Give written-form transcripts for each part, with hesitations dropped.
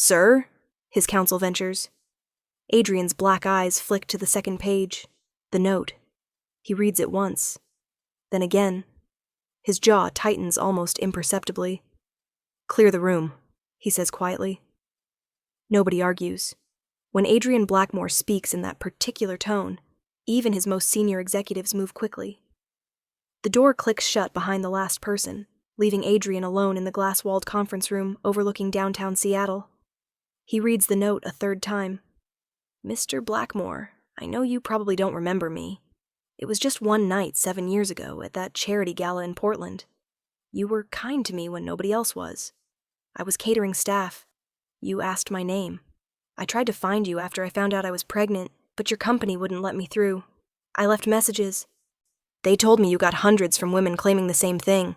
Sir? His counsel ventures. Adrian's black eyes flick to the second page. The note. He reads it once. Then again. His jaw tightens almost imperceptibly. Clear the room, he says quietly. Nobody argues. When Adrian Blackmore speaks in that particular tone, even his most senior executives move quickly. The door clicks shut behind the last person, leaving Adrian alone in the glass-walled conference room overlooking downtown Seattle. He reads the note a third time. Mr. Blackmore, I know you probably don't remember me. It was just one night 7 years ago at that charity gala in Portland. You were kind to me when nobody else was. I was catering staff. You asked my name. I tried to find you after I found out I was pregnant, but your company wouldn't let me through. I left messages. They told me you got hundreds from women claiming the same thing.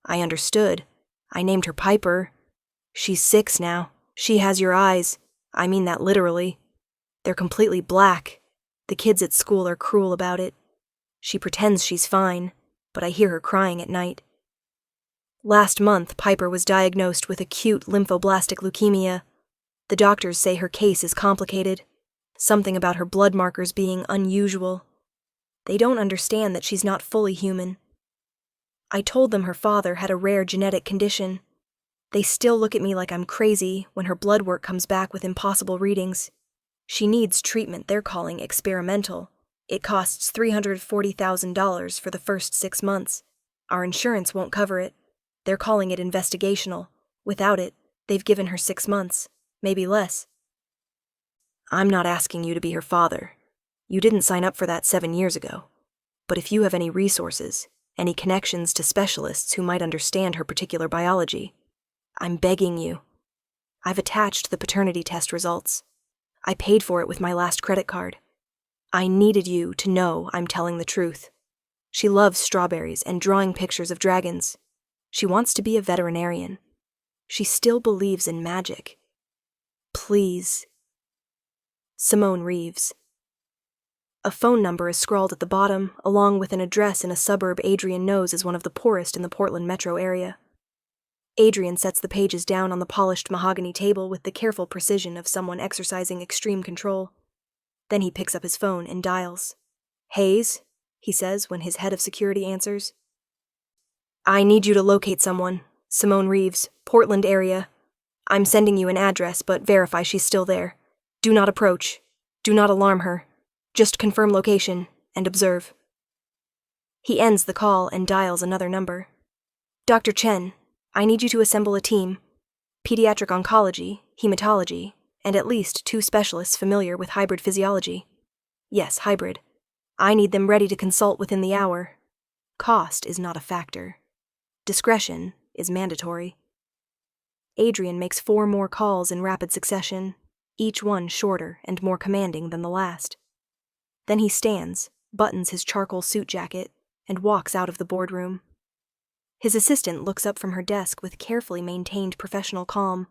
I understood. I named her Piper. She's 6 now. She has your eyes. I mean that literally. They're completely black. The kids at school are cruel about it. She pretends she's fine, but I hear her crying at night. Last month, Piper was diagnosed with acute lymphoblastic leukemia. The doctors say her case is complicated. Something about her blood markers being unusual. They don't understand that she's not fully human. I told them her father had a rare genetic condition. They still look at me like I'm crazy when her blood work comes back with impossible readings. She needs treatment they're calling experimental. It costs $340,000 for the first 6 months. Our insurance won't cover it. They're calling it investigational. Without it, they've given her 6 months, maybe less. I'm not asking you to be her father. You didn't sign up for that 7 years ago. But if you have any resources, any connections to specialists who might understand her particular biology, I'm begging you. I've attached the paternity test results. I paid for it with my last credit card. I needed you to know I'm telling the truth. She loves strawberries and drawing pictures of dragons. She wants to be a veterinarian. She still believes in magic. Please. Simone Reeves. A phone number is scrawled at the bottom, along with an address in a suburb Adrian knows is one of the poorest in the Portland metro area. Adrian sets the pages down on the polished mahogany table with the careful precision of someone exercising extreme control. Then he picks up his phone and dials. Hayes, he says when his head of security answers. I need you to locate someone. Simone Reeves, Portland area. I'm sending you an address, but verify she's still there. Do not approach. Do not alarm her. Just confirm location and observe. He ends the call and dials another number. Dr. Chen, I need you to assemble a team. Pediatric oncology, hematology, and at least 2 specialists familiar with hybrid physiology. Yes, hybrid. I need them ready to consult within the hour. Cost is not a factor. Discretion is mandatory. Adrian makes 4 more calls in rapid succession, each one shorter and more commanding than the last. Then he stands, buttons his charcoal suit jacket, and walks out of the boardroom. His assistant looks up from her desk with carefully maintained professional calm,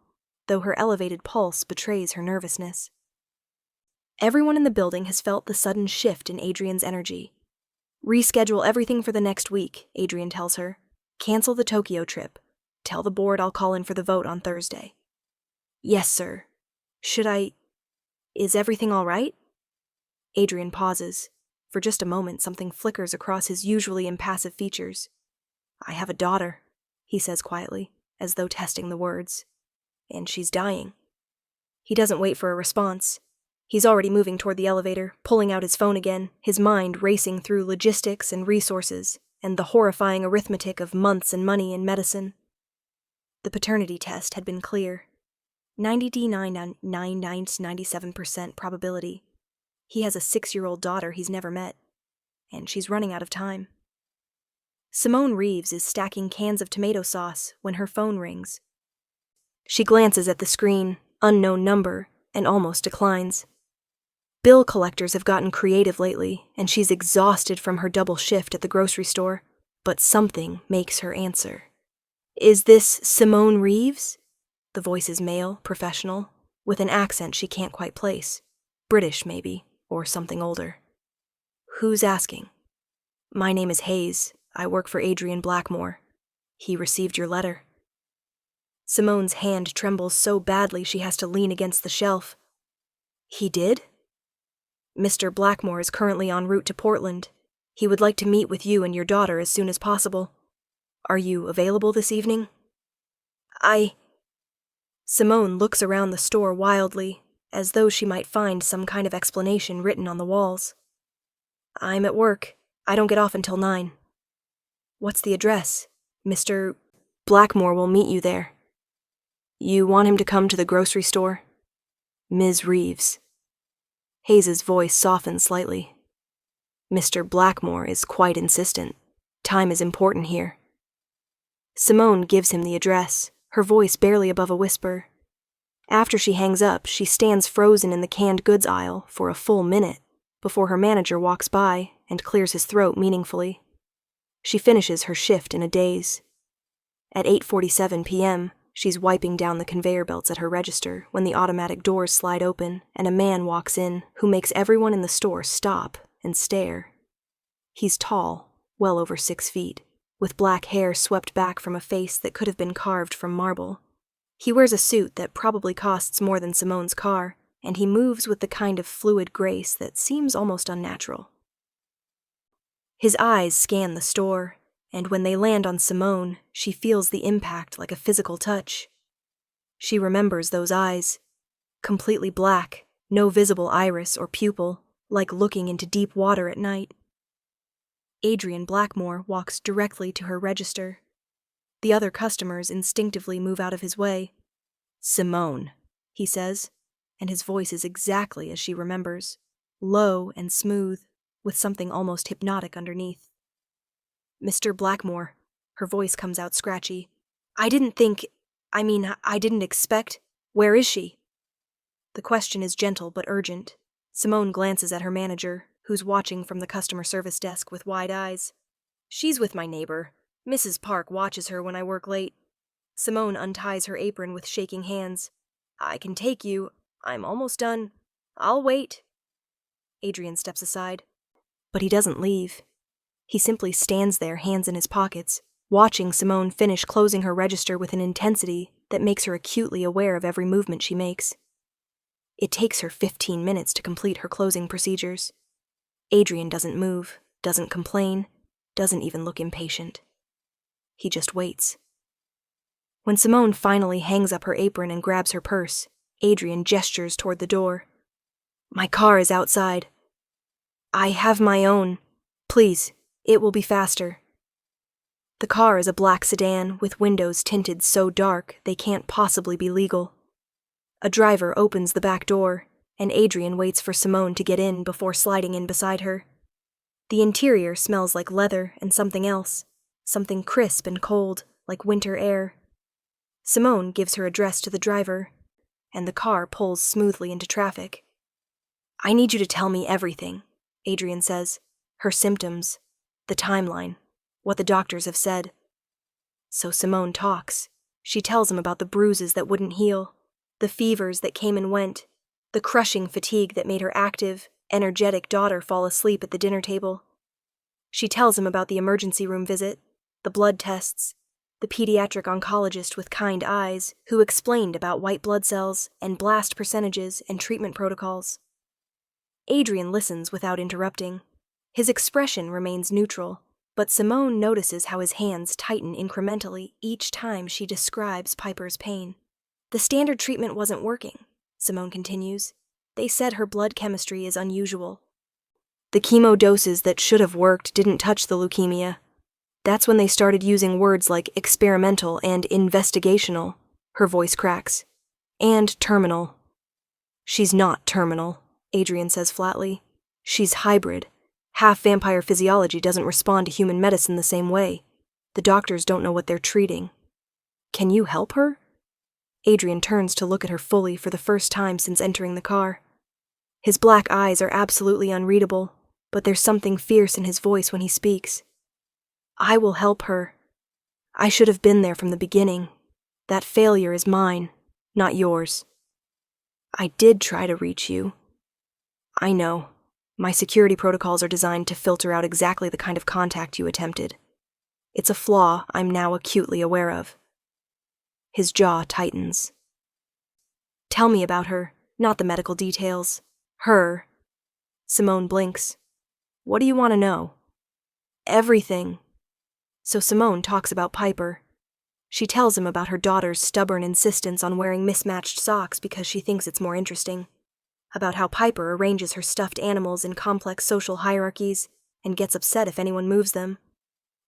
though her elevated pulse betrays her nervousness. Everyone in the building has felt the sudden shift in Adrian's energy. Reschedule everything for the next week, Adrian tells her. Cancel the Tokyo trip. Tell the board I'll call in for the vote on Thursday. Yes, sir. Is everything all right? Adrian pauses. For just a moment, something flickers across his usually impassive features. I have a daughter, he says quietly, as though testing the words. And she's dying. He doesn't wait for a response. He's already moving toward the elevator, pulling out his phone again, his mind racing through logistics and resources, and the horrifying arithmetic of months and money in medicine. The paternity test had been clear. 99.97% probability. He has a 6-year-old daughter he's never met, and she's running out of time. Simone Reeves is stacking cans of tomato sauce when her phone rings. She glances at the screen, unknown number, and almost declines. Bill collectors have gotten creative lately, and she's exhausted from her double shift at the grocery store, but something makes her answer. Is this Simone Reeves? The voice is male, professional, with an accent she can't quite place. British, maybe, or something older. Who's asking? My name is Hayes. I work for Adrian Blackmore. He received your letter. Simone's hand trembles so badly she has to lean against the shelf. He did? Mr. Blackmore is currently en route to Portland. He would like to meet with you and your daughter as soon as possible. Are you available this evening? Simone looks around the store wildly, as though she might find some kind of explanation written on the walls. I'm at work. I don't get off until 9. What's the address? Mr. Blackmore will meet you there. You want him to come to the grocery store? Ms. Reeves. Hayes's voice softens slightly. Mr. Blackmore is quite insistent. Time is important here. Simone gives him the address, her voice barely above a whisper. After she hangs up, she stands frozen in the canned goods aisle for a full minute before her manager walks by and clears his throat meaningfully. She finishes her shift in a daze. At 8:47 p.m., she's wiping down the conveyor belts at her register when the automatic doors slide open and a man walks in who makes everyone in the store stop and stare. He's tall, well over 6 feet, with black hair swept back from a face that could have been carved from marble. He wears a suit that probably costs more than Simone's car, and he moves with the kind of fluid grace that seems almost unnatural. His eyes scan the store, and when they land on Simone, she feels the impact like a physical touch. She remembers those eyes, completely black, no visible iris or pupil, like looking into deep water at night. Adrian Blackmore walks directly to her register. The other customers instinctively move out of his way. Simone, he says, and his voice is exactly as she remembers, low and smooth, with something almost hypnotic underneath. Mr. Blackmore, her voice comes out scratchy. I didn't expect. Where is she? The question is gentle but urgent. Simone glances at her manager, who's watching from the customer service desk with wide eyes. She's with my neighbor. Mrs. Park watches her when I work late. Simone unties her apron with shaking hands. I can take you. I'm almost done. I'll wait. Adrian steps aside. But he doesn't leave. He simply stands there, hands in his pockets, watching Simone finish closing her register with an intensity that makes her acutely aware of every movement she makes. It takes her 15 minutes to complete her closing procedures. Adrian doesn't move, doesn't complain, doesn't even look impatient. He just waits. When Simone finally hangs up her apron and grabs her purse, Adrian gestures toward the door. My car is outside. I have my own. Please, it will be faster. The car is a black sedan with windows tinted so dark they can't possibly be legal. A driver opens the back door, and Adrian waits for Simone to get in before sliding in beside her. The interior smells like leather and something else, something crisp and cold, like winter air. Simone gives her address to the driver, and the car pulls smoothly into traffic. I need you to tell me everything, Adrian says, her symptoms, the timeline, what the doctors have said. So Simone talks. She tells him about the bruises that wouldn't heal, the fevers that came and went, the crushing fatigue that made her active, energetic daughter fall asleep at the dinner table. She tells him about the emergency room visit, the blood tests, the pediatric oncologist with kind eyes who explained about white blood cells and blast percentages and treatment protocols. Adrian listens without interrupting. His expression remains neutral, but Simone notices how his hands tighten incrementally each time she describes Piper's pain. The standard treatment wasn't working, Simone continues. They said her blood chemistry is unusual. The chemo doses that should have worked didn't touch the leukemia. That's when they started using words like experimental and investigational. Her voice cracks. And terminal. She's not terminal, Adrian says flatly. She's hybrid. Half vampire physiology doesn't respond to human medicine the same way. The doctors don't know what they're treating. Can you help her? Adrian turns to look at her fully for the first time since entering the car. His black eyes are absolutely unreadable, but there's something fierce in his voice when he speaks. I will help her. I should have been there from the beginning. That failure is mine, not yours. I did try to reach you. I know. My security protocols are designed to filter out exactly the kind of contact you attempted. It's a flaw I'm now acutely aware of. His jaw tightens. Tell me about her, not the medical details. Her. Simone blinks. What do you want to know? Everything. So Simone talks about Piper. She tells him about her daughter's stubborn insistence on wearing mismatched socks because she thinks it's more interesting. About how Piper arranges her stuffed animals in complex social hierarchies and gets upset if anyone moves them.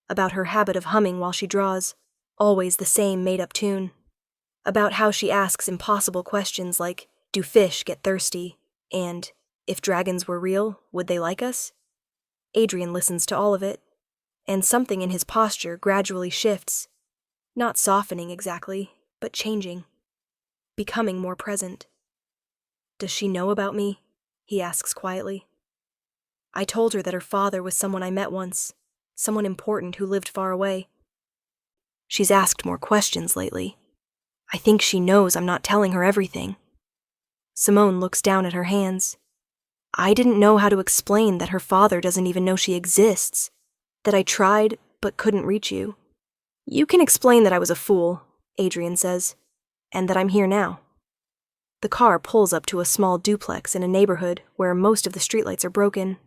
About her habit of humming while she draws, always the same made-up tune. About how she asks impossible questions like, do fish get thirsty? And, if dragons were real, would they like us? Adrian listens to all of it, and something in his posture gradually shifts. Not softening exactly, but changing. Becoming more present. Does she know about me? He asks quietly. I told her that her father was someone I met once, someone important who lived far away. She's asked more questions lately. I think she knows I'm not telling her everything. Simone looks down at her hands. I didn't know how to explain that her father doesn't even know she exists, that I tried but couldn't reach you. You can explain that I was a fool, Adrian says, and that I'm here now. The car pulls up to a small duplex in a neighborhood where most of the streetlights are broken.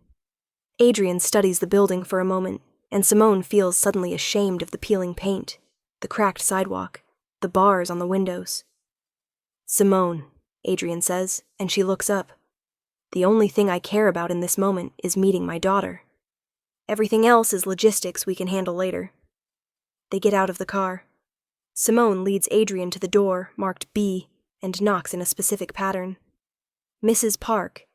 Adrian studies the building for a moment, and Simone feels suddenly ashamed of the peeling paint, the cracked sidewalk, the bars on the windows. Simone, Adrian says, and she looks up. The only thing I care about in this moment is meeting my daughter. Everything else is logistics we can handle later. They get out of the car. Simone leads Adrian to the door, marked B, and knocks in a specific pattern. Mrs. Park,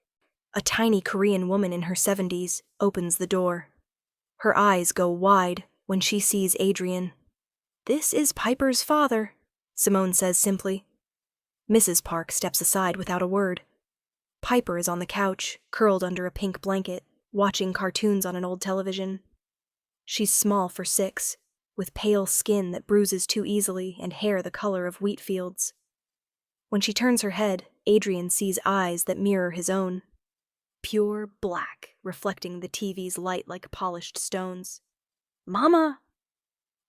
a tiny Korean woman in her 70s, opens the door. Her eyes go wide when she sees Adrian. This is Piper's father, Simone says simply. Mrs. Park steps aside without a word. Piper is on the couch, curled under a pink blanket, watching cartoons on an old television. She's small for 6, with pale skin that bruises too easily and hair the color of wheat fields. When she turns her head, Adrian sees eyes that mirror his own. Pure black, reflecting the TV's light like polished stones. Mama!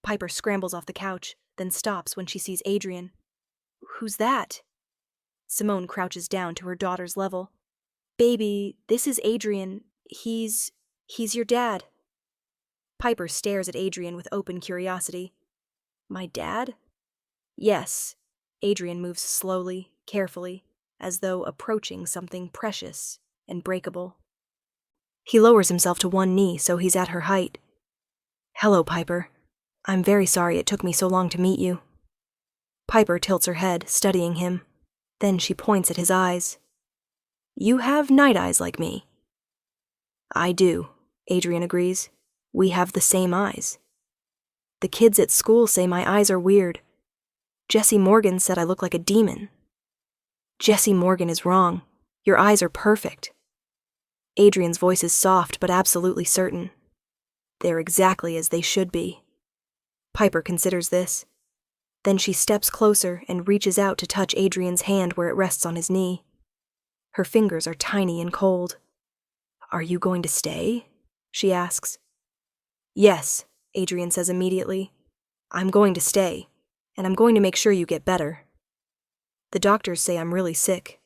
Piper scrambles off the couch, then stops when she sees Adrian. Who's that? Simone crouches down to her daughter's level. Baby, this is Adrian. He's your dad. Piper stares at Adrian with open curiosity. My dad? Yes. Adrian moves slowly, carefully, as though approaching something precious and breakable. He lowers himself to one knee so he's at her height. Hello, Piper. I'm very sorry it took me so long to meet you. Piper tilts her head, studying him. Then she points at his eyes. You have night eyes like me. I do, Adrian agrees. We have the same eyes. The kids at school say my eyes are weird. Jesse Morgan said I look like a demon. Jesse Morgan is wrong. Your eyes are perfect. Adrian's voice is soft but absolutely certain. They're exactly as they should be. Piper considers this. Then she steps closer and reaches out to touch Adrian's hand where it rests on his knee. Her fingers are tiny and cold. Are you going to stay? She asks. Yes, Adrian says immediately. I'm going to stay, and I'm going to make sure you get better. The doctors say I'm really sick.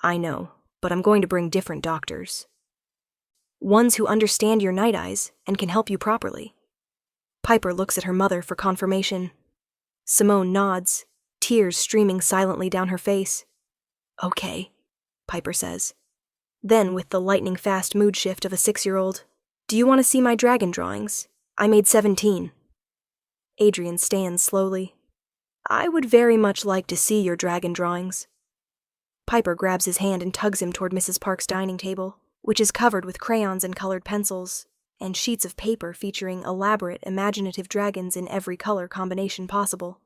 I know, but I'm going to bring different doctors. Ones who understand your night eyes and can help you properly. Piper looks at her mother for confirmation. Simone nods, tears streaming silently down her face. Okay, Piper says. Then, with the lightning-fast mood shift of a 6-year-old, do you want to see my dragon drawings? I made 17. Adrian stands slowly. I would very much like to see your dragon drawings. Piper grabs his hand and tugs him toward Mrs. Park's dining table, which is covered with crayons and colored pencils, and sheets of paper featuring elaborate, imaginative dragons in every color combination possible.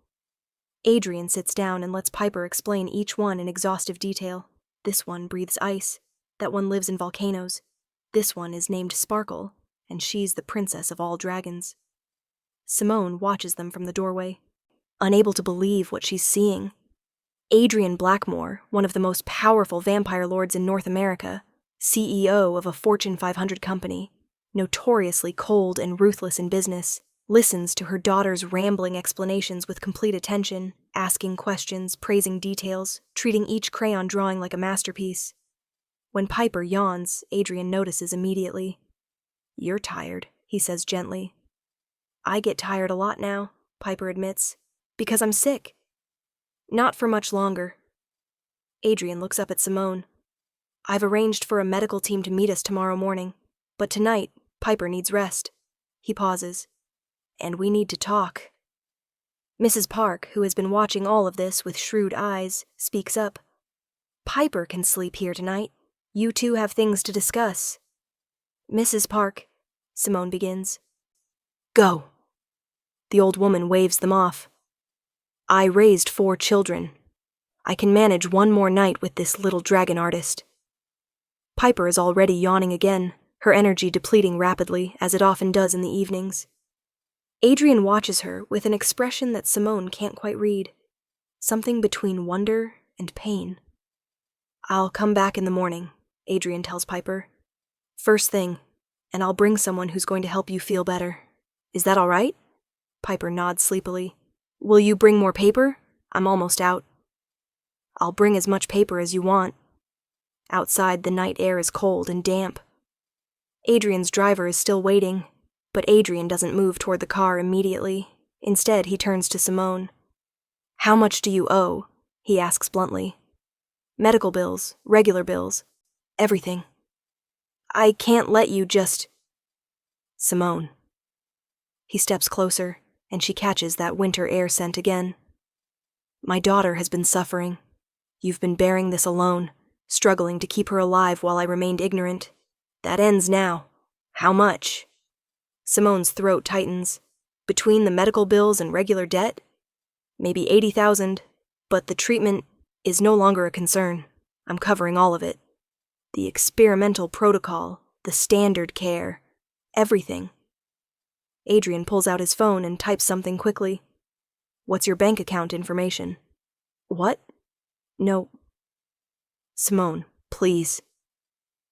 Adrian sits down and lets Piper explain each one in exhaustive detail. This one breathes ice. That one lives in volcanoes. This one is named Sparkle, and she's the princess of all dragons. Simone watches them from the doorway, unable to believe what she's seeing. Adrian Blackmore, one of the most powerful vampire lords in North America, CEO of a Fortune 500 company, notoriously cold and ruthless in business, listens to her daughter's rambling explanations with complete attention, asking questions, praising details, treating each crayon drawing like a masterpiece. When Piper yawns, Adrian notices immediately. "You're tired," he says gently. "I get tired a lot now," Piper admits, "because I'm sick." "Not for much longer." Adrian looks up at Simone. "I've arranged for a medical team to meet us tomorrow morning, but tonight, Piper needs rest." He pauses. "And we need to talk." Mrs. Park, who has been watching all of this with shrewd eyes, speaks up. "Piper can sleep here tonight. You two have things to discuss." "Mrs. Park," Simone begins. "Go." The old woman waves them off. "I raised 4 children. I can manage one more night with this little dragon artist." Piper is already yawning again, her energy depleting rapidly, as it often does in the evenings. Adrian watches her with an expression that Simone can't quite read. Something between wonder and pain. "I'll come back in the morning," Adrian tells Piper. "First thing, and I'll bring someone who's going to help you feel better. Is that all right?" Piper nods sleepily. "Will you bring more paper? I'm almost out." "I'll bring as much paper as you want." Outside, the night air is cold and damp. Adrian's driver is still waiting, but Adrian doesn't move toward the car immediately. Instead, he turns to Simone. "How much do you owe?" he asks bluntly. "Medical bills, regular bills, everything." "I can't let you just—" "Simone." He steps closer, and she catches that winter air scent again. "My daughter has been suffering. You've been bearing this alone, struggling to keep her alive while I remained ignorant. That ends now. How much?" Simone's throat tightens. "Between the medical bills and regular debt? Maybe 80,000, but the treatment is no longer a concern. I'm covering all of it. The experimental protocol, the standard care, everything." Adrian pulls out his phone and types something quickly. "What's your bank account information?" "What?" "No." "Simone, please."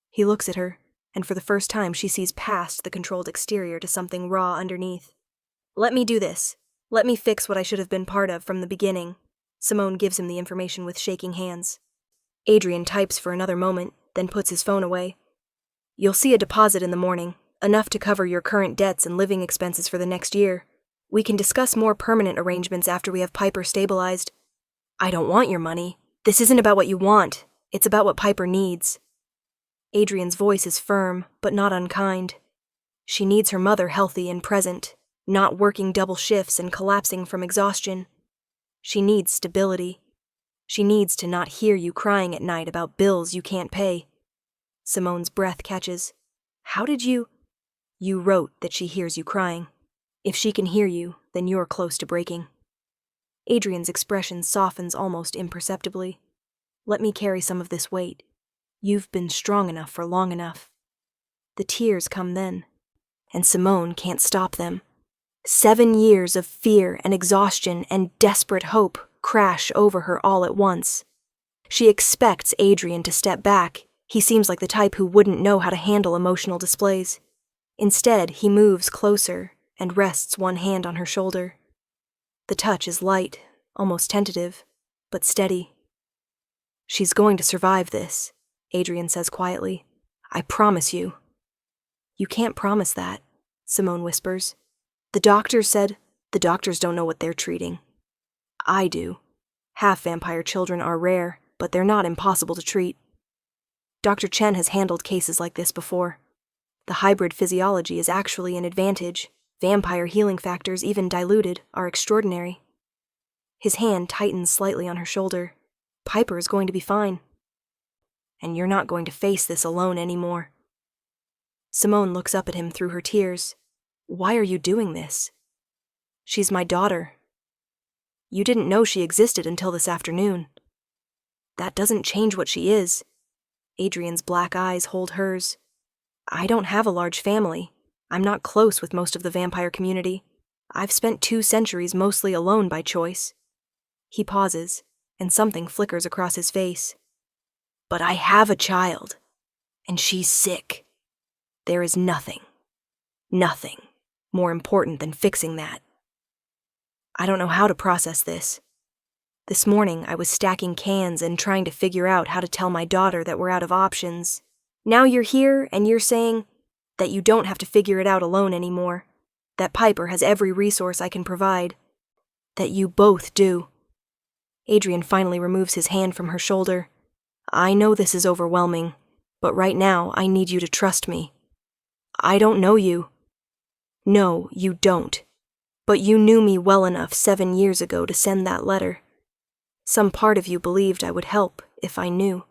He looks at her, and for the first time she sees past the controlled exterior to something raw underneath. "Let me do this. Let me fix what I should have been part of from the beginning." Simone gives him the information with shaking hands. Adrian types for another moment, then puts his phone away. "You'll see a deposit in the morning, enough to cover your current debts and living expenses for the next year. We can discuss more permanent arrangements after we have Piper stabilized." "I don't want your money. This isn't about what you want. It's about what Piper needs." Adrian's voice is firm, but not unkind. She needs her mother healthy and present, not working double shifts and collapsing from exhaustion. She needs stability. She needs to not hear you crying at night about bills you can't pay. Simone's breath catches. "How did you—" "You wrote that she hears you crying. If she can hear you, then you're close to breaking." Adrian's expression softens almost imperceptibly. "Let me carry some of this weight. You've been strong enough for long enough." The tears come then, and Simone can't stop them. 7 years of fear and exhaustion and desperate hope crash over her all at once. She expects Adrian to step back. He seems like the type who wouldn't know how to handle emotional displays. Instead, he moves closer and rests one hand on her shoulder. The touch is light, almost tentative, but steady. "She's going to survive this," Adrian says quietly. "I promise you." "You can't promise that," Simone whispers. "The doctors said—" "The doctors don't know what they're treating." "I do. Half-vampire children are rare, but they're not impossible to treat. Dr. Chen has handled cases like this before. The hybrid physiology is actually an advantage. Vampire healing factors, even diluted, are extraordinary." His hand tightens slightly on her shoulder. "Piper is going to be fine. And you're not going to face this alone anymore." Simone looks up at him through her tears. "Why are you doing this?" "She's my daughter." "You didn't know she existed until this afternoon." "That doesn't change what she is." Adrian's black eyes hold hers. "I don't have a large family. I'm not close with most of the vampire community. I've spent 2 centuries mostly alone by choice." He pauses, and something flickers across his face. "But I have a child, and she's sick. There is nothing more important than fixing that. I don't know how to process this. This morning, I was stacking cans and trying to figure out how to tell my daughter that we're out of options. Now you're here and you're saying that you don't have to figure it out alone anymore, that Piper has every resource I can provide, that you both do. Adrian finally removes his hand from her shoulder. I know this is overwhelming, but right now I need you to trust me. I don't know you. No, you don't. But you knew me well enough 7 years ago to send that letter. Some part of you believed I would help if I knew.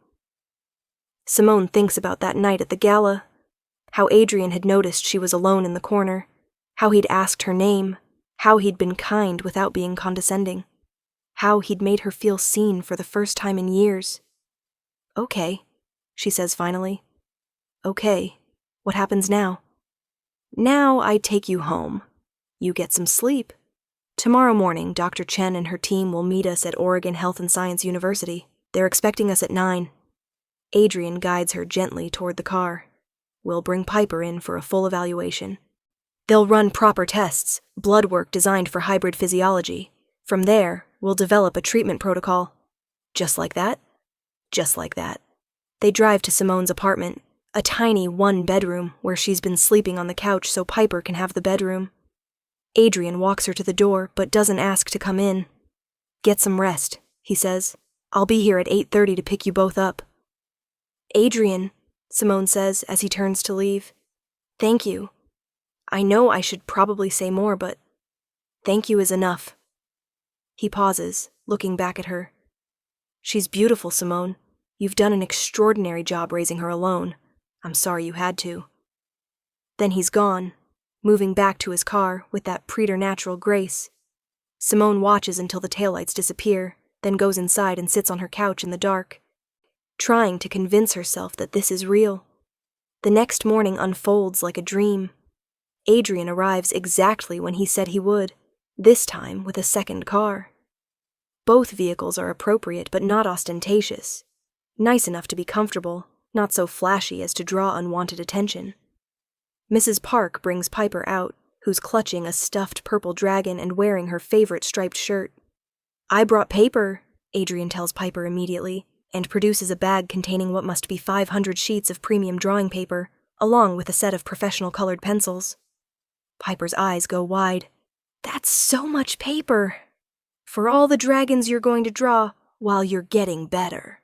Simone thinks about that night at the gala, how Adrian had noticed she was alone in the corner, how he'd asked her name, how he'd been kind without being condescending, how he'd made her feel seen for the first time in years. Okay, she says finally. Okay, what happens now? Now I take you home. You get some sleep. Tomorrow morning, Dr. Chen and her team will meet us at Oregon Health and Science University. They're expecting us at 9. Adrian guides her gently toward the car. We'll bring Piper in for a full evaluation. They'll run proper tests, blood work designed for hybrid physiology. From there, we'll develop a treatment protocol. Just like that? Just like that. They drive to Simone's apartment, a tiny 1-bedroom where she's been sleeping on the couch so Piper can have the bedroom. Adrian walks her to the door but doesn't ask to come in. Get some rest, he says. I'll be here at 8:30 to pick you both up. Adrian, Simone says as he turns to leave. Thank you. I know I should probably say more, but thank you is enough. He pauses, looking back at her. She's beautiful, Simone. You've done an extraordinary job raising her alone. I'm sorry you had to. Then he's gone, moving back to his car with that preternatural grace. Simone watches until the taillights disappear, then goes inside and sits on her couch in the dark, trying to convince herself that this is real. The next morning unfolds like a dream. Adrian arrives exactly when he said he would, this time with a second car. Both vehicles are appropriate but not ostentatious, nice enough to be comfortable, not so flashy as to draw unwanted attention. Mrs. Park brings Piper out, who's clutching a stuffed purple dragon and wearing her favorite striped shirt. I brought paper, Adrian tells Piper immediately, and produces a bag containing what must be 500 sheets of premium drawing paper, along with a set of professional colored pencils. Piper's eyes go wide. That's so much paper! For all the dragons you're going to draw while you're getting better.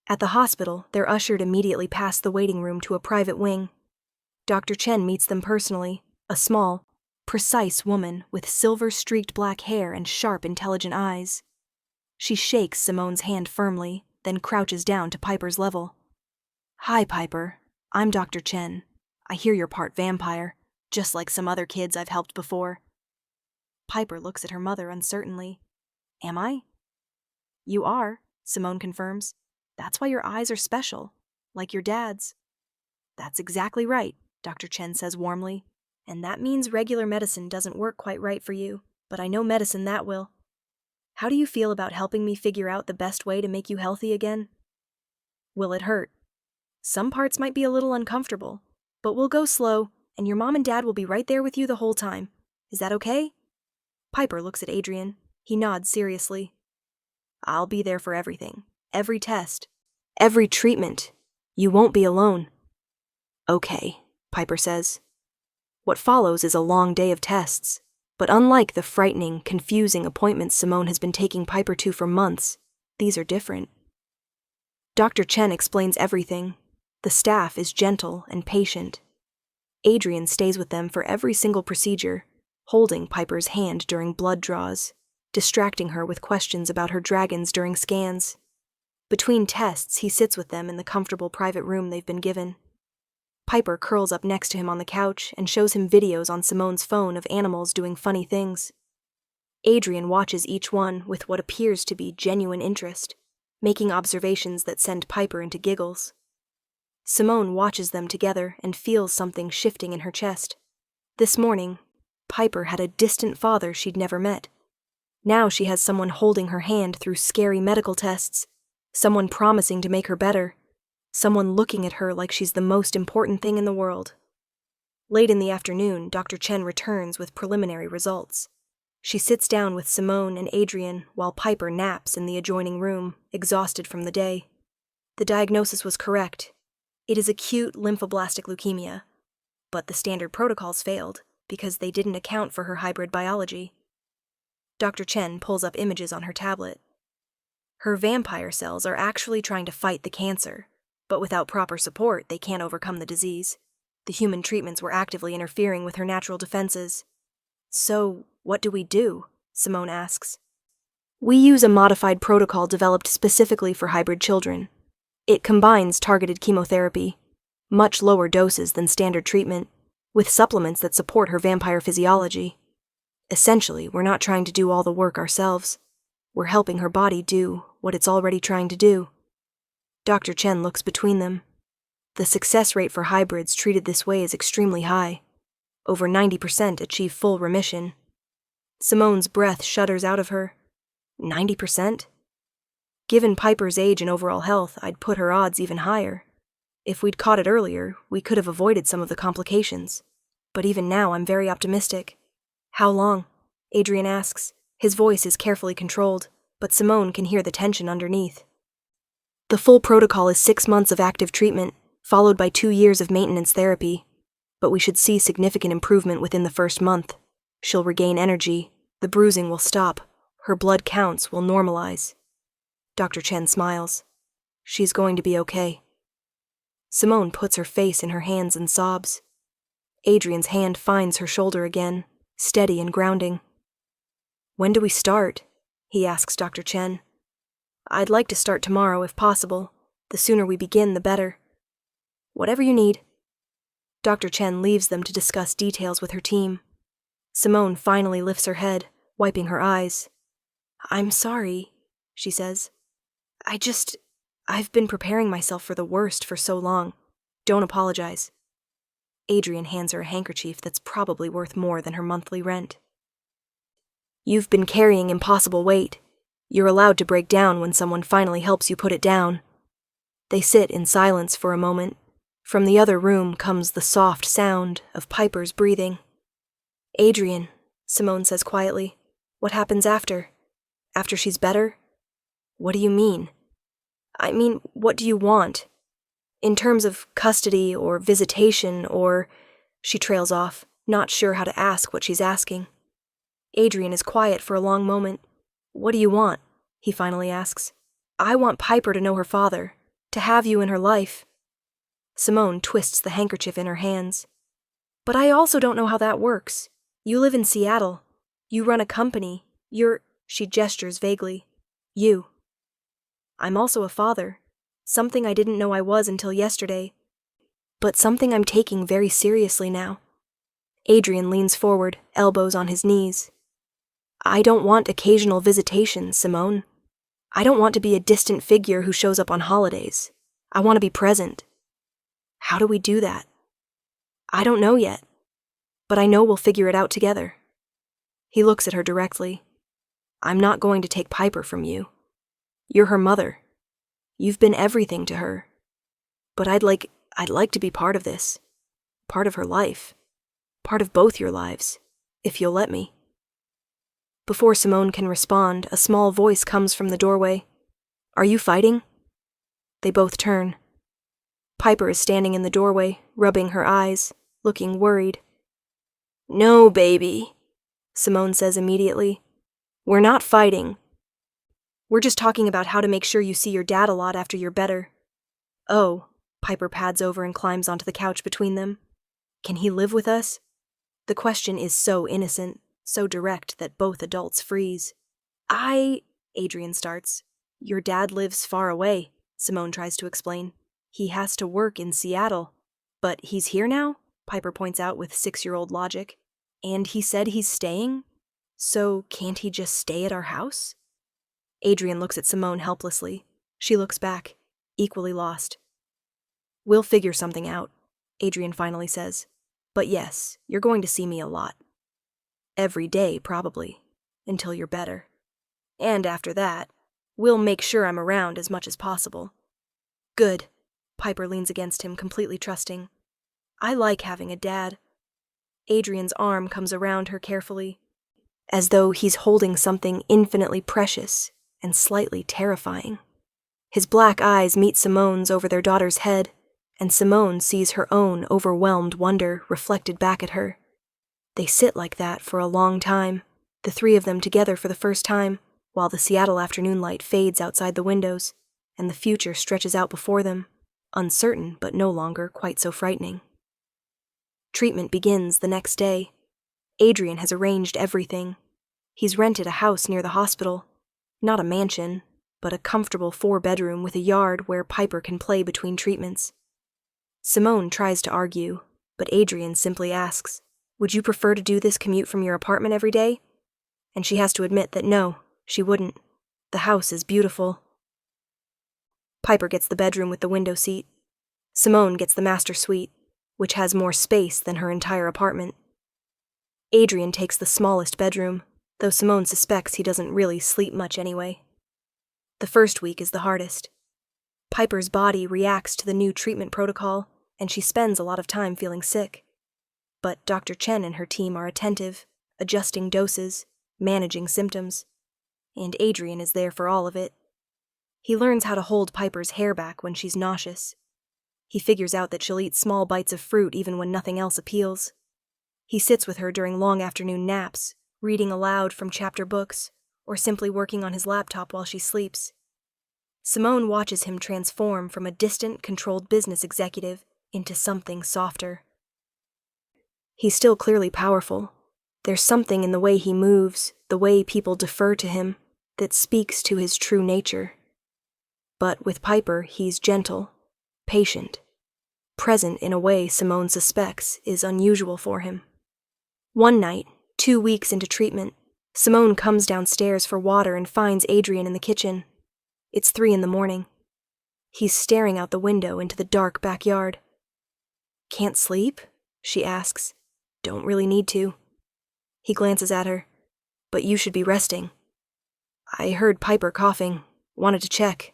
At the hospital, they're ushered immediately past the waiting room to a private wing. Dr. Chen meets them personally, a small, precise woman with silver-streaked black hair and sharp, intelligent eyes. She shakes Simone's hand firmly, then crouches down to Piper's level. Hi, Piper. I'm Dr. Chen. I hear you're part vampire, just like some other kids I've helped before. Piper looks at her mother uncertainly. Am I? You are, Simone confirms. That's why your eyes are special, like your dad's. That's exactly right, Dr. Chen says warmly. And that means regular medicine doesn't work quite right for you, but I know medicine that will. How do you feel about helping me figure out the best way to make you healthy again? Will it hurt? Some parts might be a little uncomfortable, but we'll go slow, and your mom and dad will be right there with you the whole time. Is that okay? Piper looks at Adrian. He nods seriously. I'll be there for everything, every test, every treatment. You won't be alone. Okay, Piper says. What follows is a long day of tests, but unlike the frightening, confusing appointments Simone has been taking Piper to for months, these are different. Dr. Chen explains everything. The staff is gentle and patient. Adrian stays with them for every single procedure, holding Piper's hand during blood draws, distracting her with questions about her dragons during scans. Between tests, he sits with them in the comfortable private room they've been given. Piper curls up next to him on the couch and shows him videos on Simone's phone of animals doing funny things. Adrian watches each one with what appears to be genuine interest, making observations that send Piper into giggles. Simone watches them together and feels something shifting in her chest. This morning, Piper had a distant father she'd never met. Now she has someone holding her hand through scary medical tests, someone promising to make her better, someone looking at her like she's the most important thing in the world. Late in the afternoon, Dr. Chen returns with preliminary results. She sits down with Simone and Adrian while Piper naps in the adjoining room, exhausted from the day. The diagnosis was correct. It is acute lymphoblastic leukemia. But the standard protocols failed because they didn't account for her hybrid biology. Dr. Chen pulls up images on her tablet. Her vampire cells are actually trying to fight the cancer, but without proper support, they can't overcome the disease. The human treatments were actively interfering with her natural defenses. So, what do we do? Simone asks. We use a modified protocol developed specifically for hybrid children. It combines targeted chemotherapy, much lower doses than standard treatment, with supplements that support her vampire physiology. Essentially, we're not trying to do all the work ourselves. We're helping her body do what it's already trying to do. Dr. Chen looks between them. The success rate for hybrids treated this way is extremely high. Over 90% achieve full remission. Simone's breath shudders out of her. 90%? Given Piper's age and overall health, I'd put her odds even higher. If we'd caught it earlier, we could have avoided some of the complications. But even now, I'm very optimistic. How long? Adrian asks. His voice is carefully controlled, but Simone can hear the tension underneath. The full protocol is 6 months of active treatment, followed by 2 years of maintenance therapy. But we should see significant improvement within the first month. She'll regain energy, the bruising will stop, her blood counts will normalize. Dr. Chen smiles. She's going to be okay. Simone puts her face in her hands and sobs. Adrian's hand finds her shoulder again, steady and grounding. When do we start? He asks Dr. Chen. I'd like to start tomorrow if possible. The sooner we begin, the better. Whatever you need. Dr. Chen leaves them to discuss details with her team. Simone finally lifts her head, wiping her eyes. I'm sorry, she says. I've been preparing myself for the worst for so long. Don't apologize. Adrian hands her a handkerchief that's probably worth more than her monthly rent. You've been carrying impossible weight. You're allowed to break down when someone finally helps you put it down. They sit in silence for a moment. From the other room comes the soft sound of Piper's breathing. Adrian, Simone says quietly, what happens after? After she's better? What do you mean? I mean, what do you want? In terms of custody or visitation or... She trails off, not sure how to ask what she's asking. Adrian is quiet for a long moment. What do you want? He finally asks. I want Piper to know her father, to have you in her life. Simone twists the handkerchief in her hands. But I also don't know how that works. You live in Seattle. You run a company. She gestures vaguely. You. I'm also a father. Something I didn't know I was until yesterday. But something I'm taking very seriously now. Adrian leans forward, elbows on his knees. I don't want occasional visitations, Simone. I don't want to be a distant figure who shows up on holidays. I want to be present. How do we do that? I don't know yet, but I know we'll figure it out together. He looks at her directly. I'm not going to take Piper from you. You're her mother. You've been everything to her. But I'd like to be part of this. Part of her life. Part of both your lives, if you'll let me. Before Simone can respond, a small voice comes from the doorway. Are you fighting? They both turn. Piper is standing in the doorway, rubbing her eyes, looking worried. No, baby, Simone says immediately. We're not fighting. We're just talking about how to make sure you see your dad a lot after you're better. Oh, Piper pads over and climbs onto the couch between them. Can he live with us? The question is so innocent, so direct that both adults freeze. Adrian starts. Your dad lives far away, Simone tries to explain. He has to work in Seattle. But he's here now, Piper points out with 6-year-old logic. And he said he's staying? So can't he just stay at our house? Adrian looks at Simone helplessly. She looks back, equally lost. We'll figure something out, Adrian finally says. But yes, you're going to see me a lot. Every day, probably, until you're better. And after that, we'll make sure I'm around as much as possible. Good. Piper leans against him, completely trusting. I like having a dad. Adrian's arm comes around her carefully, as though he's holding something infinitely precious and slightly terrifying. His black eyes meet Simone's over their daughter's head, and Simone sees her own overwhelmed wonder reflected back at her. They sit like that for a long time, the three of them together for the first time, while the Seattle afternoon light fades outside the windows, and the future stretches out before them, uncertain but no longer quite so frightening. Treatment begins the next day. Adrian has arranged everything. He's rented a house near the hospital, not a mansion, but a comfortable 4-bedroom with a yard where Piper can play between treatments. Simone tries to argue, but Adrian simply asks, "Would you prefer to do this commute from your apartment every day?" And she has to admit that no, she wouldn't. The house is beautiful. Piper gets the bedroom with the window seat. Simone gets the master suite, which has more space than her entire apartment. Adrian takes the smallest bedroom, though Simone suspects he doesn't really sleep much anyway. The first week is the hardest. Piper's body reacts to the new treatment protocol, and she spends a lot of time feeling sick. But Dr. Chen and her team are attentive, adjusting doses, managing symptoms, and Adrian is there for all of it. He learns how to hold Piper's hair back when she's nauseous. He figures out that she'll eat small bites of fruit even when nothing else appeals. He sits with her during long afternoon naps, reading aloud from chapter books, or simply working on his laptop while she sleeps. Simone watches him transform from a distant, controlled business executive into something softer. He's still clearly powerful. There's something in the way he moves, the way people defer to him, that speaks to his true nature. But with Piper, he's gentle, patient, present in a way Simone suspects is unusual for him. One night, 2 weeks into treatment, Simone comes downstairs for water and finds Adrian in the kitchen. It's 3 a.m. He's staring out the window into the dark backyard. "Can't sleep?" she asks. "Don't really need to." He glances at her. "But you should be resting." "I heard Piper coughing. Wanted to check."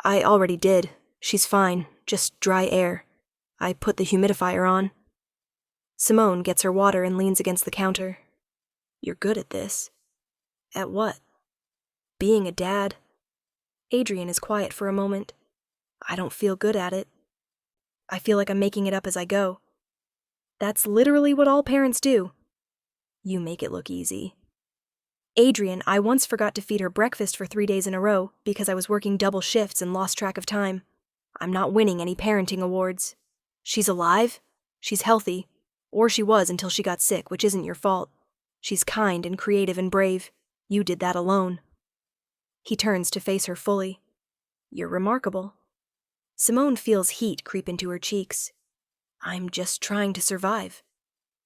"I already did. She's fine. Just dry air. I put the humidifier on." Simone gets her water and leans against the counter. "You're good at this." "At what?" "Being a dad." Adrian is quiet for a moment. "I don't feel good at it. I feel like I'm making it up as I go." "That's literally what all parents do." "You make it look easy." "Adrian, I once forgot to feed her breakfast for 3 days in a row because I was working double shifts and lost track of time. I'm not winning any parenting awards. She's alive. She's healthy. Or she was until she got sick, which isn't your fault. She's kind and creative and brave. You did that alone." He turns to face her fully. "You're remarkable." Simone feels heat creep into her cheeks. "I'm just trying to survive."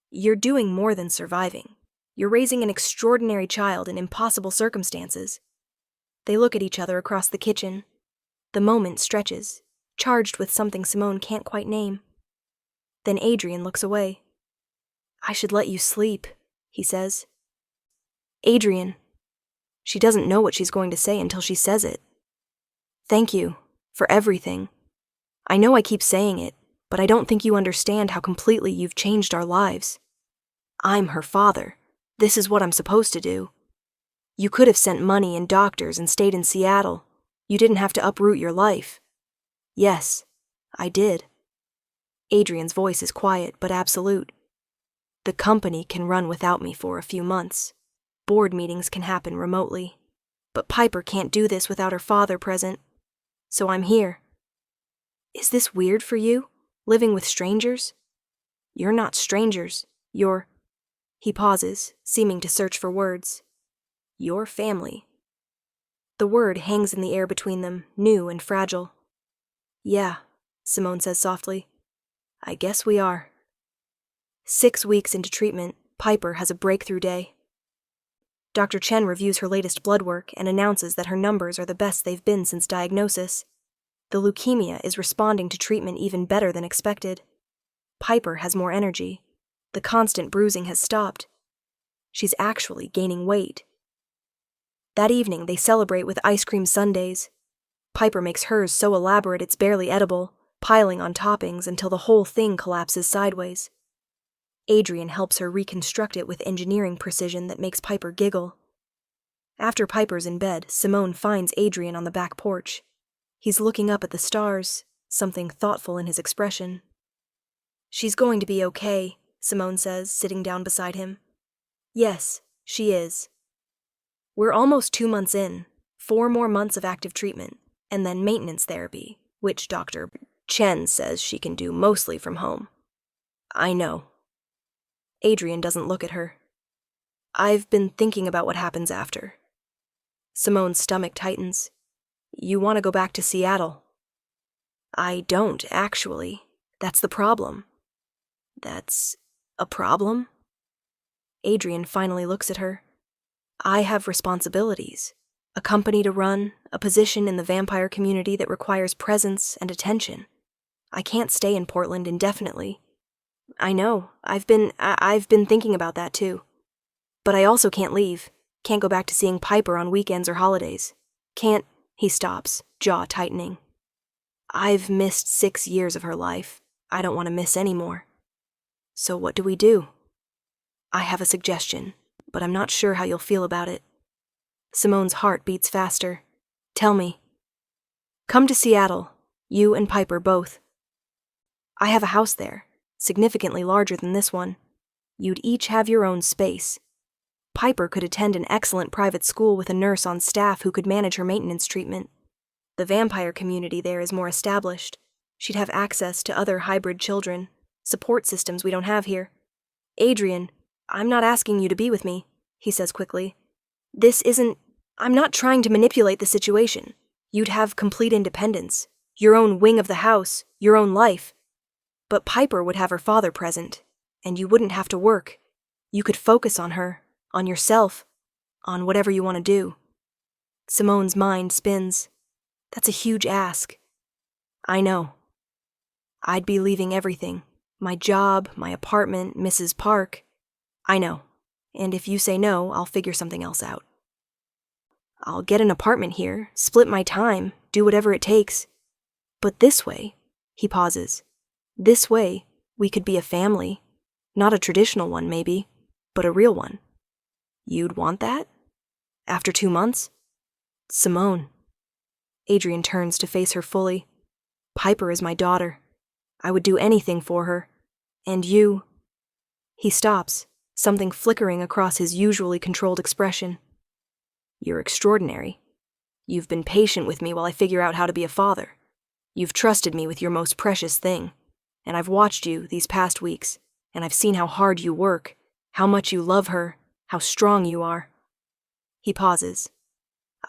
"You're doing more than surviving. You're raising an extraordinary child in impossible circumstances." They look at each other across the kitchen. The moment stretches, charged with something Simone can't quite name. Then Adrian looks away. "I should let you sleep," he says. "Adrian." She doesn't know what she's going to say until she says it. "Thank you for everything. I know I keep saying it, but I don't think you understand how completely you've changed our lives. I'm her father. This is what I'm supposed to do. You could have sent money and doctors and stayed in Seattle. You didn't have to uproot your life." "Yes, I did." Adrian's voice is quiet but absolute. "The company can run without me for a few months. Board meetings can happen remotely. But Piper can't do this without her father present. So I'm here." "Is this weird for you, living with strangers?" "You're not strangers. You're—" He pauses, seeming to search for words. "Your family." The word hangs in the air between them, new and fragile. "Yeah," Simone says softly. "I guess we are." 6 weeks into treatment, Piper has a breakthrough day. Dr. Chen reviews her latest blood work and announces that her numbers are the best they've been since diagnosis. The leukemia is responding to treatment even better than expected. Piper has more energy. The constant bruising has stopped. She's actually gaining weight. That evening, they celebrate with ice cream sundaes. Piper makes hers so elaborate it's barely edible, piling on toppings until the whole thing collapses sideways. Adrian helps her reconstruct it with engineering precision that makes Piper giggle. After Piper's in bed, Simone finds Adrian on the back porch. He's looking up at the stars, something thoughtful in his expression. "She's going to be okay," Simone says, sitting down beside him. "Yes, she is. We're almost 2 months in, 4 more months of active treatment, and then maintenance therapy, which Dr. Chen says she can do mostly from home." "I know." Adrian doesn't look at her. "I've been thinking about what happens after." Simone's stomach tightens. "You want to go back to Seattle?" "I don't, actually. That's the problem." "That's a problem?" Adrian finally looks at her. "I have responsibilities. A company to run, a position in the vampire community that requires presence and attention. I can't stay in Portland indefinitely." "I know. I've been thinking about that too. But I also can't leave. Can't go back to seeing Piper on weekends or holidays. Can't..." He stops, jaw tightening. "I've missed 6 years of her life. I don't want to miss any more. So what do we do?" "I have a suggestion, but I'm not sure how you'll feel about it." Simone's heart beats faster. "Tell me." "Come to Seattle. You and Piper both. I have a house there, significantly larger than this one. You'd each have your own space. Piper could attend an excellent private school with a nurse on staff who could manage her maintenance treatment. The vampire community there is more established. She'd have access to other hybrid children, support systems we don't have here. Adrian, I'm not asking you to be with me," he says quickly. I'm not trying to manipulate the situation. You'd have complete independence, your own wing of the house, your own life. But Piper would have her father present, and you wouldn't have to work. You could focus on her, on yourself, on whatever you want to do." Simone's mind spins. That's a huge ask. "I know. I'd be leaving everything. My job, my apartment, Mrs. Park. I know. And if you say no, I'll figure something else out. I'll get an apartment here, split my time, do whatever it takes. But this way," he pauses, "this way, we could be a family. Not a traditional one, maybe, but a real one. You'd want that? After 2 months?" "Simone." Adrian turns to face her fully. "Piper is my daughter. I would do anything for her. And you..." He stops, something flickering across his usually controlled expression. "You're extraordinary. You've been patient with me while I figure out how to be a father. You've trusted me with your most precious thing. And I've watched you these past weeks, and I've seen how hard you work, how much you love her, how strong you are." He pauses.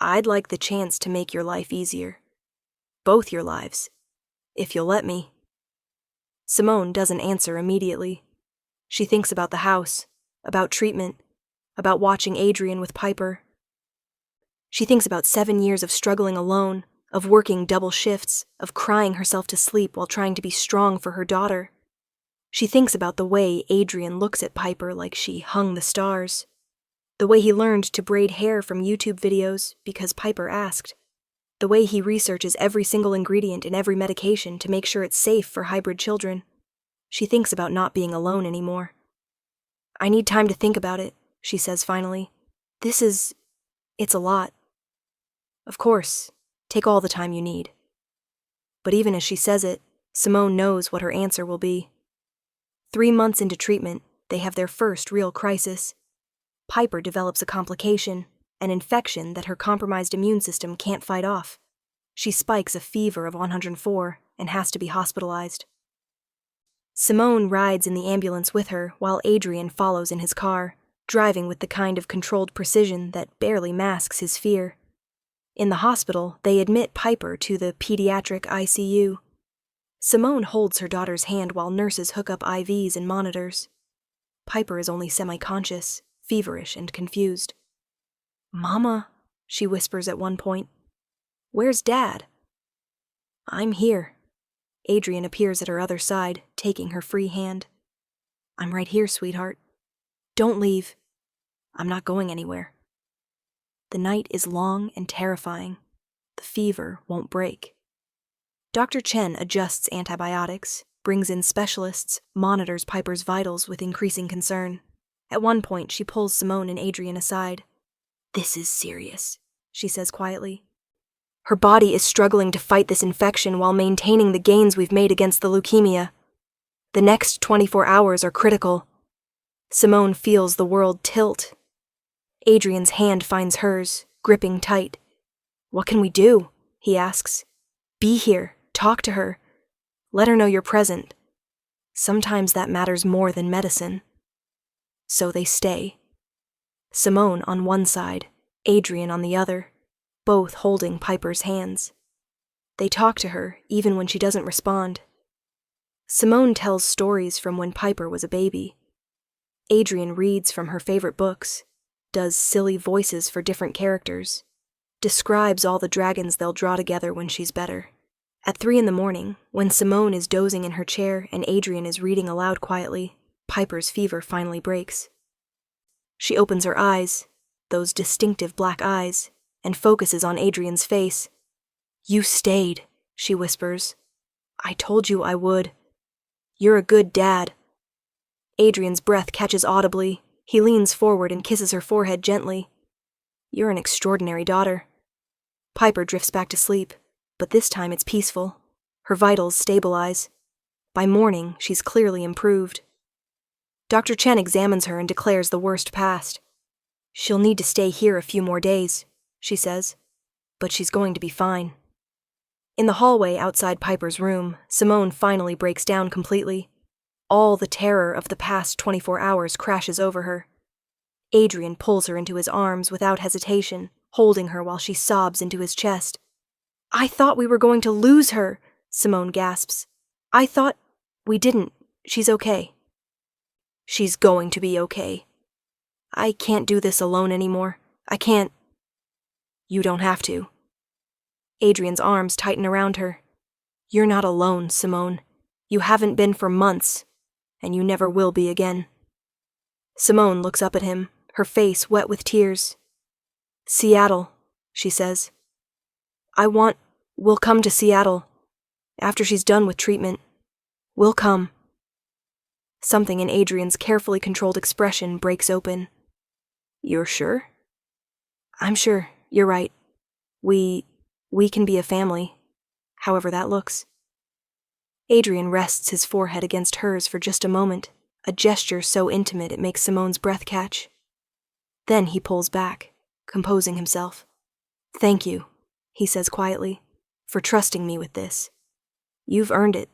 "I'd like the chance to make your life easier. Both your lives. If you'll let me." Simone doesn't answer immediately. She thinks about the house, about treatment, about watching Adrian with Piper. She thinks about 7 years of struggling alone, of working double shifts, of crying herself to sleep while trying to be strong for her daughter. She thinks about the way Adrian looks at Piper like she hung the stars. The way he learned to braid hair from YouTube videos because Piper asked. The way he researches every single ingredient in every medication to make sure it's safe for hybrid children. She thinks about not being alone anymore. "I need time to think about it," she says finally. It's a lot." "Of course, take all the time you need." But even as she says it, Simone knows what her answer will be. 3 months into treatment, they have their first real crisis. Piper develops a complication, an infection that her compromised immune system can't fight off. She spikes a fever of 104 and has to be hospitalized. Simone rides in the ambulance with her while Adrian follows in his car, driving with the kind of controlled precision that barely masks his fear. In the hospital, they admit Piper to the pediatric ICU. Simone holds her daughter's hand while nurses hook up IVs and monitors. Piper is only semi-conscious, feverish and confused. "Mama," she whispers at one point. "Where's Dad?" "I'm here." Adrian appears at her other side, taking her free hand. "I'm right here, sweetheart. Don't leave. I'm not going anywhere." The night is long and terrifying. The fever won't break. Dr. Chen adjusts antibiotics, brings in specialists, monitors Piper's vitals with increasing concern. At one point, she pulls Simone and Adrian aside. "This is serious," she says quietly. "Her body is struggling to fight this infection while maintaining the gains we've made against the leukemia. The next 24 hours are critical." Simone feels the world tilt. Adrian's hand finds hers, gripping tight. "What can we do?" he asks. "Be here. Talk to her. Let her know you're present. Sometimes that matters more than medicine." So they stay. Simone on one side, Adrian on the other, both holding Piper's hands. They talk to her, even when she doesn't respond. Simone tells stories from when Piper was a baby. Adrian reads from her favorite books, does silly voices for different characters, describes all the dragons they'll draw together when she's better. At 3 a.m, when Simone is dozing in her chair and Adrian is reading aloud quietly, Piper's fever finally breaks. She opens her eyes, those distinctive black eyes, and focuses on Adrian's face. "You stayed," she whispers. "I told you I would. You're a good dad." Adrian's breath catches audibly. He leans forward and kisses her forehead gently. "You're an extraordinary daughter." Piper drifts back to sleep, but this time it's peaceful. Her vitals stabilize. By morning, she's clearly improved. Dr. Chen examines her and declares the worst past. "She'll need to stay here a few more days," she says, "but she's going to be fine." In the hallway outside Piper's room, Simone finally breaks down completely. All the terror of the past 24 hours crashes over her. Adrian pulls her into his arms without hesitation, holding her while she sobs into his chest. "I thought we were going to lose her," Simone gasps. "I thought—" "We didn't. She's okay." "She's going to be okay. I can't do this alone anymore. I can't." "You don't have to." Adrian's arms tighten around her. "You're not alone, Simone. You haven't been for months, and you never will be again." Simone looks up at him, her face wet with tears. "Seattle," she says. We'll come to Seattle. After she's done with treatment. We'll come." Something in Adrian's carefully controlled expression breaks open. "You're sure?" "I'm sure. You're right. We can be a family, however that looks." Adrian rests his forehead against hers for just a moment, a gesture so intimate it makes Simone's breath catch. Then he pulls back, composing himself. "Thank you," he says quietly, "for trusting me with this. You've earned it."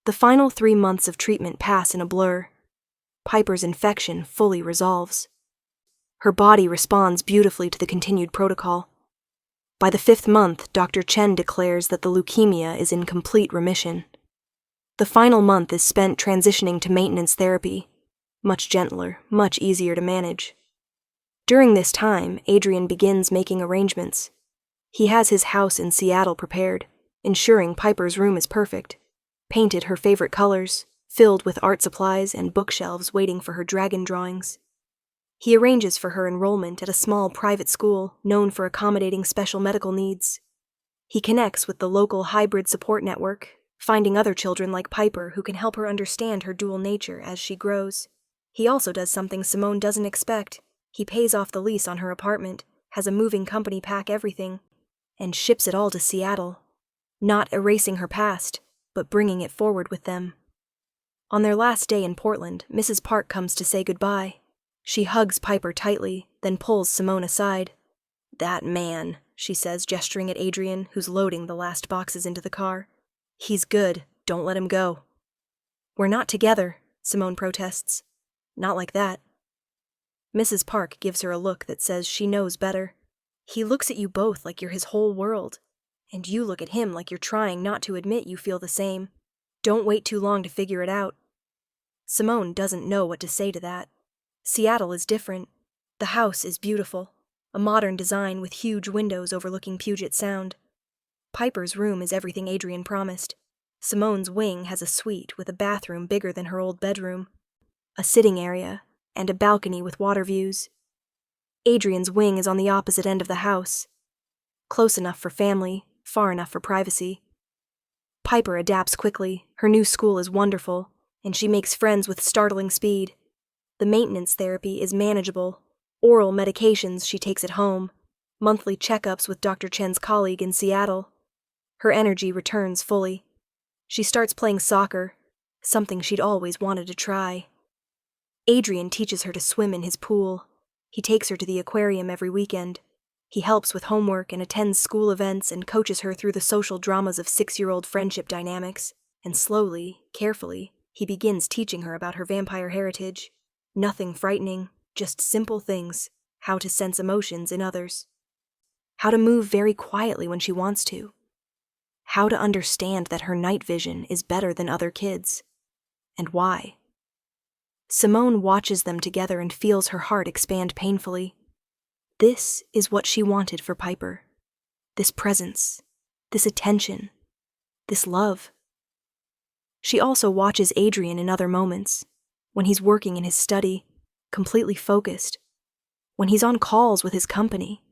The final 3 months of treatment pass in a blur. Piper's infection fully resolves. Her body responds beautifully to the continued protocol. By the 5th month, Dr. Chen declares that the leukemia is in complete remission. The final month is spent transitioning to maintenance therapy, much gentler, much easier to manage. During this time, Adrian begins making arrangements. He has his house in Seattle prepared, ensuring Piper's room is perfect, painted her favorite colors, filled with art supplies and bookshelves waiting for her dragon drawings. He arranges for her enrollment at a small private school known for accommodating special medical needs. He connects with the local hybrid support network, finding other children like Piper who can help her understand her dual nature as she grows. He also does something Simone doesn't expect. He pays off the lease on her apartment, has a moving company pack everything, and ships it all to Seattle, not erasing her past, but bringing it forward with them. On their last day in Portland, Mrs. Park comes to say goodbye. She hugs Piper tightly, then pulls Simone aside. "That man," she says, gesturing at Adrian, who's loading the last boxes into the car. "He's good. Don't let him go." "We're not together," Simone protests. "Not like that." Mrs. Park gives her a look that says she knows better. "He looks at you both like you're his whole world, and you look at him like you're trying not to admit you feel the same. Don't wait too long to figure it out." Simone doesn't know what to say to that. Seattle is different. The house is beautiful, a modern design with huge windows overlooking Puget Sound. Piper's room is everything Adrian promised. Simone's wing has a suite with a bathroom bigger than her old bedroom, a sitting area, and a balcony with water views. Adrian's wing is on the opposite end of the house. Close enough for family, far enough for privacy. Piper adapts quickly, Her new school is wonderful, and she makes friends with startling speed. The maintenance therapy is manageable, oral medications she takes at home, monthly checkups with Dr. Chen's colleague in Seattle. Her energy returns fully. She starts playing soccer, something she'd always wanted to try. Adrian teaches her to swim in his pool. He takes her to the aquarium every weekend. He helps with homework and attends school events and coaches her through the social dramas of 6-year-old friendship dynamics. And slowly, carefully, he begins teaching her about her vampire heritage. Nothing frightening, just simple things. How to sense emotions in others. How to move very quietly when she wants to. How to understand that her night vision is better than other kids. And why. Simone watches them together and feels her heart expand painfully. This is what she wanted for Piper. This presence, this attention, this love. She also watches Adrian in other moments, when he's working in his study, completely focused, when he's on calls with his company,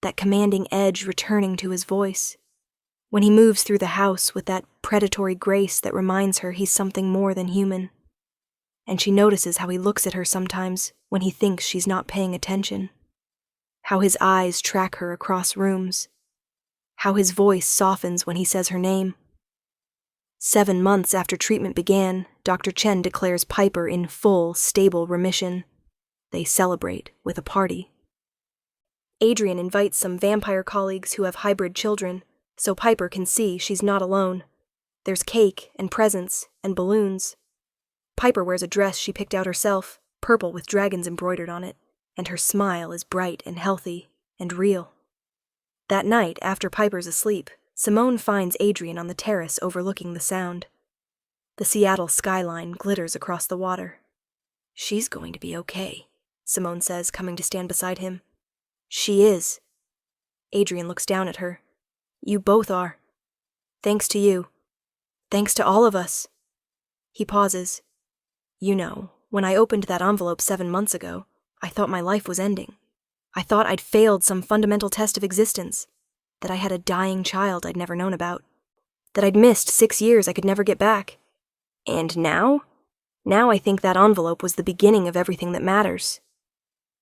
that commanding edge returning to his voice, when he moves through the house with that predatory grace that reminds her he's something more than human. And she notices how he looks at her sometimes when he thinks she's not paying attention, how his eyes track her across rooms, how his voice softens when he says her name. 7 months after treatment began, Dr. Chen declares Piper in full, stable remission. They celebrate with a party. Adrian invites some vampire colleagues who have hybrid children, so Piper can see she's not alone. There's cake and presents and balloons. Piper wears a dress she picked out herself, purple with dragons embroidered on it, and her smile is bright and healthy and real. That night, after Piper's asleep, Simone finds Adrian on the terrace overlooking the Sound. The Seattle skyline glitters across the water. "She's going to be okay," Simone says, coming to stand beside him. "She is." Adrian looks down at her. "You both are. Thanks to you. Thanks to all of us." He pauses. "You know, when I opened that envelope 7 months ago, I thought my life was ending. I thought I'd failed some fundamental test of existence, that I had a dying child I'd never known about, that I'd missed 6 years I could never get back. And now? Now I think that envelope was the beginning of everything that matters."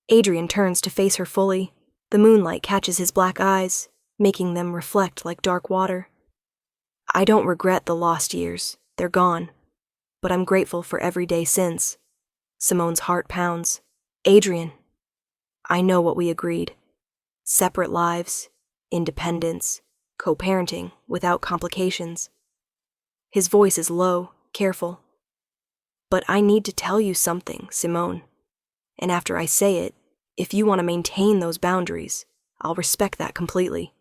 Adrian turns to face her fully. The moonlight catches his black eyes, making them reflect like dark water. "I don't regret the lost years. They're gone. But I'm grateful for every day since." Simone's heart pounds. "Adrian, I know what we agreed. Separate lives, independence, co-parenting without complications." His voice is low, careful. "But I need to tell you something, Simone. And after I say it, if you want to maintain those boundaries, I'll respect that completely."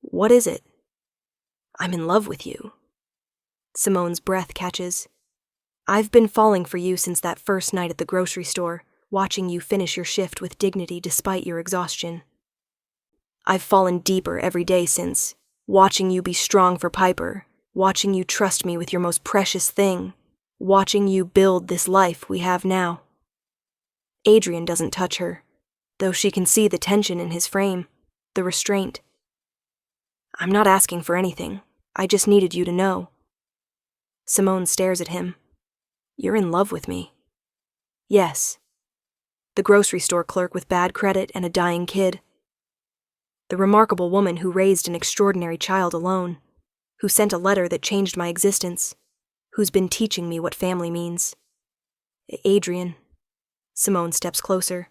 "What is it?" "I'm in love with you." Simone's breath catches. "I've been falling for you since that first night at the grocery store, watching you finish your shift with dignity despite your exhaustion. I've fallen deeper every day since, watching you be strong for Piper, watching you trust me with your most precious thing, watching you build this life we have now." Adrian doesn't touch her, though she can see the tension in his frame, the restraint. "I'm not asking for anything. I just needed you to know." Simone stares at him. "You're in love with me." "Yes." The grocery store clerk with bad credit and a dying kid. The remarkable woman who raised an extraordinary child alone, who sent a letter that changed my existence, who's been teaching me what family means. "Adrian." Simone steps closer.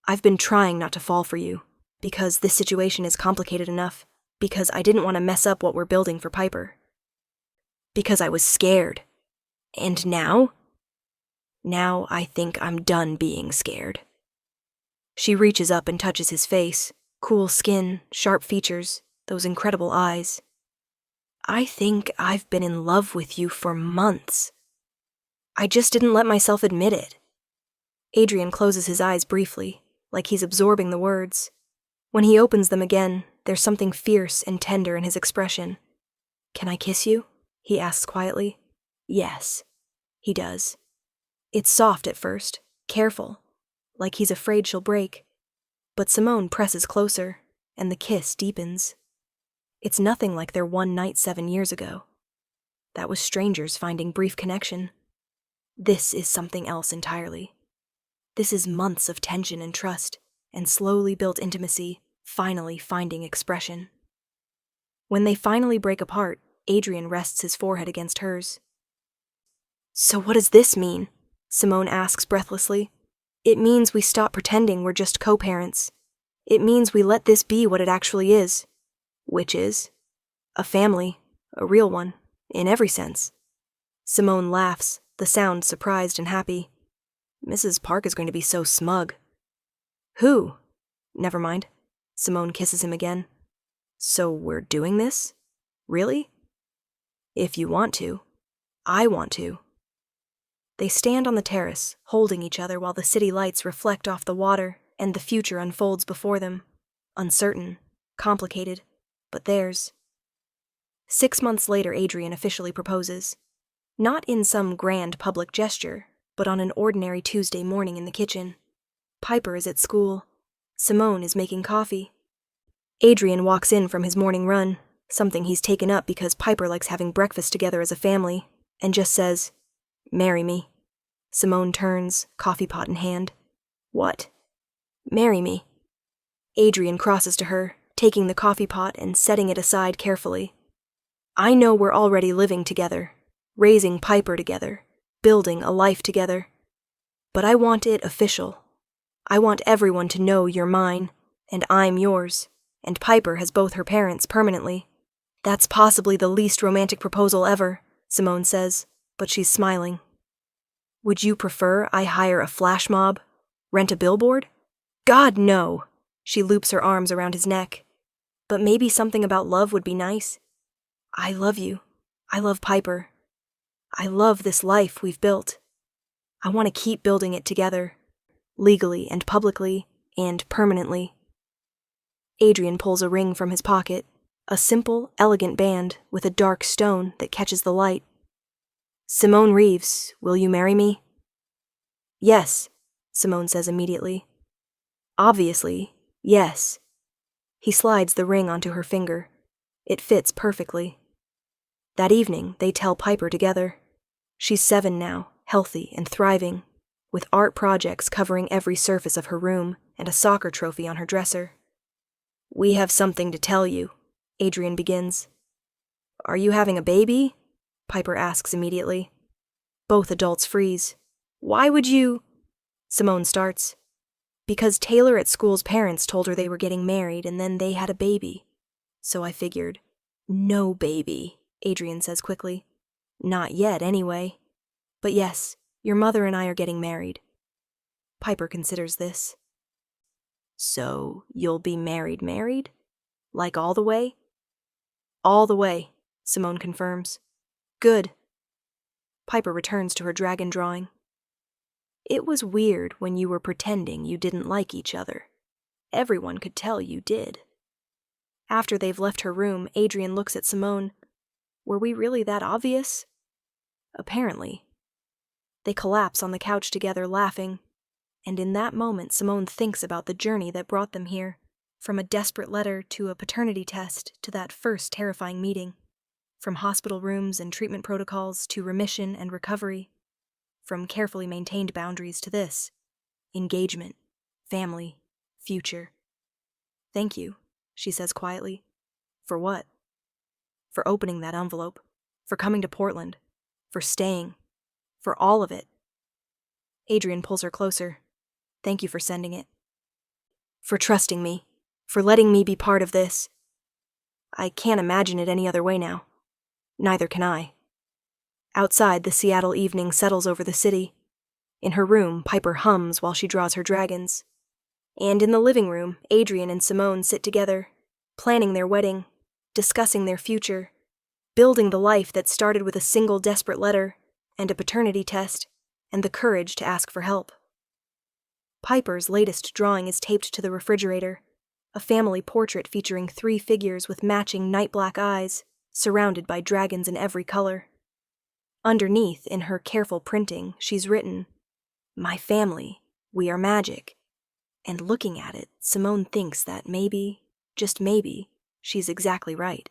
"I've been trying not to fall for you, because this situation is complicated enough, because I didn't want to mess up what we're building for Piper. Because I was scared. And now? Now I think I'm done being scared." She reaches up and touches his face, cool skin, sharp features, those incredible eyes. "I think I've been in love with you for months. I just didn't let myself admit it." Adrian closes his eyes briefly, like he's absorbing the words. When he opens them again, there's something fierce and tender in his expression. "Can I kiss you?" he asks quietly. "Yes." He does. It's soft at first, careful, like he's afraid she'll break. But Simone presses closer, and the kiss deepens. It's nothing like their one night 7 years ago. That was strangers finding brief connection. This is something else entirely. This is months of tension and trust, and slowly built intimacy, finally finding expression. When they finally break apart, Adrian rests his forehead against hers. "So what does this mean?" Simone asks breathlessly. "It means we stop pretending we're just co-parents. It means we let this be what it actually is. Which is a family, a real one, in every sense." Simone laughs, the sound surprised and happy. "Mrs. Park is going to be so smug." "Who?" "Never mind." Simone kisses him again. "So we're doing this? Really?" "If you want to. I want to." They stand on the terrace, holding each other while the city lights reflect off the water and the future unfolds before them. Uncertain, complicated, but theirs. 6 months later, Adrian officially proposes. Not in some grand public gesture, but on an ordinary Tuesday morning in the kitchen. Piper is at school. Simone is making coffee. Adrian walks in from his morning run, something he's taken up because Piper likes having breakfast together as a family, and just says, "Marry me." Simone turns, coffee pot in hand. "What?" "Marry me." Adrian crosses to her, taking the coffee pot and setting it aside carefully. "I know we're already living together, raising Piper together, building a life together. But I want it official. I want everyone to know you're mine, and I'm yours, and Piper has both her parents permanently. That's possibly the least romantic proposal ever," Simone says, but she's smiling. "Would you prefer I hire a flash mob? Rent a billboard?" "God, no!" She loops her arms around his neck. "But maybe something about love would be nice. I love you. I love Piper. I love this life we've built. I want to keep building it together, legally and publicly and permanently." Adrian pulls a ring from his pocket, a simple, elegant band with a dark stone that catches the light. "Simone Reeves, will you marry me?" "Yes," Simone says immediately. "Obviously, yes." He slides the ring onto her finger. It fits perfectly. That evening, they tell Piper together. She's 7 now, healthy and thriving, with art projects covering every surface of her room and a soccer trophy on her dresser. "We have something to tell you," Adrian begins. "Are you having a baby?" Piper asks immediately. Both adults freeze. "Why would you—" Simone starts. "Because Taylor at school's parents told her they were getting married and then they had a baby. So I figured." "No baby," Adrian says quickly. "Not yet, anyway. But yes, your mother and I are getting married." Piper considers this. "So you'll be married? Like all the way?" "All the way," Simone confirms. "Good." Piper returns to her dragon drawing. "It was weird when you were pretending you didn't like each other. Everyone could tell you did." After they've left her room, Adrian looks at Simone. "Were we really that obvious?" "Apparently." They collapse on the couch together, laughing. And in that moment, Simone thinks about the journey that brought them here, from a desperate letter to a paternity test to that first terrifying meeting, from hospital rooms and treatment protocols to remission and recovery, from carefully maintained boundaries to this: engagement, family, future. "Thank you," she says quietly. "For what?" "For opening that envelope, for coming to Portland, for staying, for all of it." Adrian pulls her closer. "Thank you for sending it. For trusting me, for letting me be part of this. I can't imagine it any other way now. Neither can I." Outside, the Seattle evening settles over the city. In her room, Piper hums while she draws her dragons. And in the living room, Adrian and Simone sit together, planning their wedding, discussing their future, building the life that started with a single desperate letter and a paternity test and the courage to ask for help. Piper's latest drawing is taped to the refrigerator, a family portrait featuring 3 figures with matching night-black eyes, surrounded by dragons in every color. Underneath, in her careful printing, she's written, "My family, we are magic." And looking at it, Simone thinks that maybe, just maybe, she's exactly right.